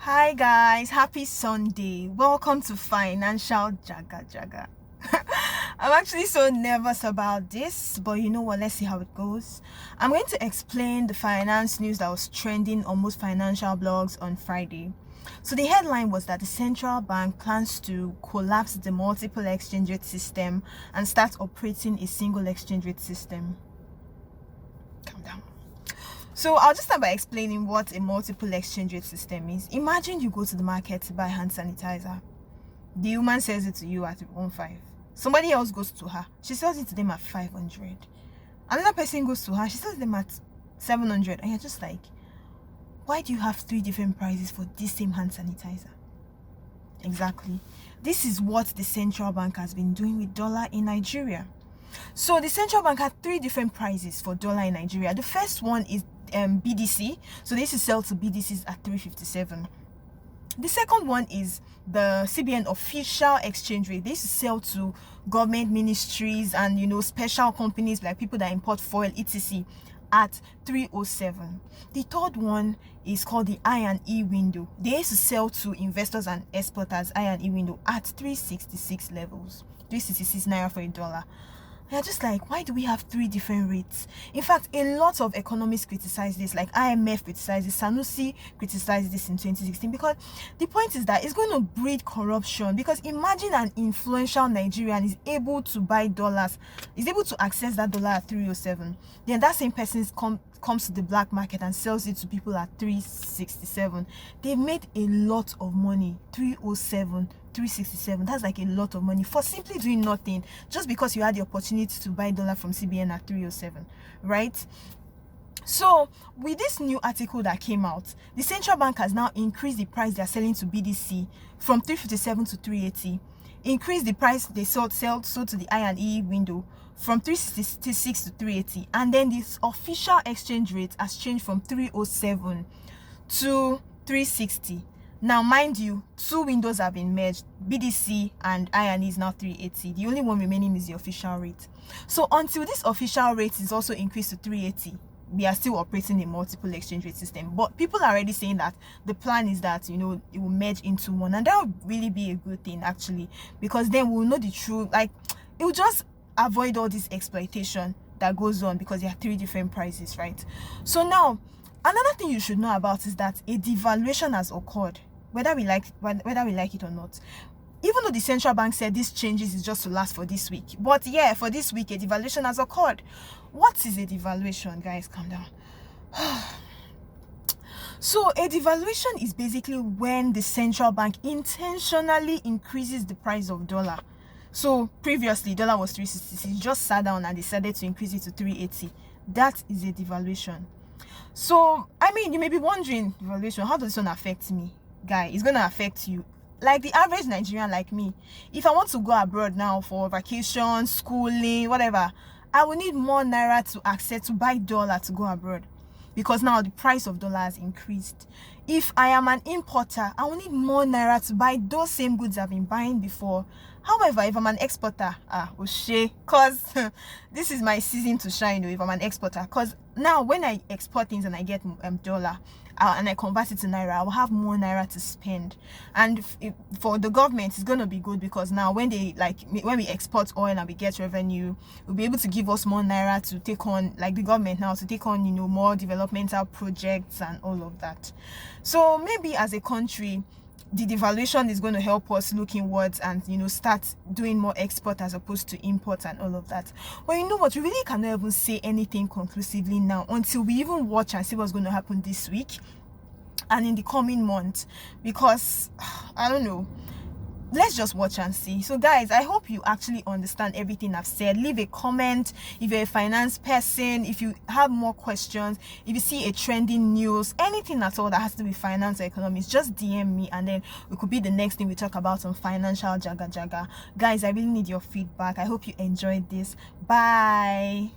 Hi guys, happy Sunday. Welcome to Financial Jaga Jaga. I'm actually so nervous about this, but you know what, let's see how it goes. I'm going to explain the finance news that was trending on most financial blogs on Friday. So the headline was that the central bank plans to collapse the multiple exchange rate system and start operating a single exchange rate system. Calm down. So I'll just start by explaining what a multiple exchange rate system is. Imagine you go to the market to buy hand sanitizer. The woman sells it to you at 1.5. Somebody else goes to her. She sells it to them at 500. Another person goes to her. She sells them at 700. And you're just like, why do you have 3 different prices for this same hand sanitizer? Exactly. This is what the central bank has been doing with dollar in Nigeria. So the central bank had 3 different prices for dollar in Nigeria. The first one is BDC. So this is sell to BDCs at 357. The second one is the CBN official exchange rate. This is sell to government ministries and special companies like people that import foil etc. at 307. The third one is called the I&E window. They used to sell to investors and exporters I&E window at 366 levels. 366 naira for $1. They're just like, why do we have 3 different rates? In fact, a lot of economists criticize this, like IMF criticized this, Sanusi criticized this in 2016, because the point is that it's going to breed corruption. Because imagine an influential Nigerian is able to buy dollars, is able to access that dollar at 307. Then that same person comes to the black market and sells it to people at 367. They've made a lot of money. 307, 367, that's like a lot of money for simply doing nothing, just because you had the opportunity to buy dollar from CBN at 307, right? So with this new article that came out, the central bank has now increased the price they're selling to BDC from 357 to 380, increased the price they sold to the I&E window from 366 to 380, and then this official exchange rate has changed from 307 to 360. Now, mind you, 2 windows have been merged. BDC and I&E is now 380. The only one remaining is the official rate. So until this official rate is also increased to 380, we are still operating a multiple exchange rate system. But people are already saying that the plan is that, it will merge into one. And that would really be a good thing, actually, because then we'll know the truth. Like, it will just avoid all this exploitation that goes on because there are 3 different prices, right? So now, another thing you should know about is that a devaluation has occurred, whether we like it or not. Even though the central bank said these changes is just to last for this week, but yeah, for this week a devaluation has occurred. What is a devaluation, guys? Calm down. So a devaluation is basically when the central bank intentionally increases the price of dollar. So previously dollar was 366, just sat down and decided to increase it to 380. That is a devaluation. So you may be wondering, devaluation, how does this one affect me? Guy, it's going to affect you. Like the average Nigerian like me, if I want to go abroad now for vacation, schooling, whatever, I will need more naira to access to buy dollar to go abroad, because now the price of dollar has increased. If I am an importer, I will need more naira to buy those same goods I've been buying before. However, if I'm an exporter, because this is my season to shine. If I'm an exporter, because now when I export things and I get dollar and I convert it to naira, I will have more naira to spend. And for the government, it's going to be good, because now when we export oil and we get revenue, we'll be able to give us more naira to take on, like the government now, to take on more developmental projects and all of that. So maybe as a country, the devaluation is going to help us look inwards and start doing more export as opposed to import and all of that. But you know what, we really cannot even say anything conclusively now until we even watch and see what's going to happen this week and in the coming months, because I don't know. Let's just watch and see. So guys, I hope you actually understand everything I've said. Leave a comment if you're a finance person, if you have more questions, if you see a trending news, anything at all that has to do with finance or economics, just DM me and then it could be the next thing we talk about on Financial Jaga Jaga. Guys, I really need your feedback. I hope you enjoyed this. Bye.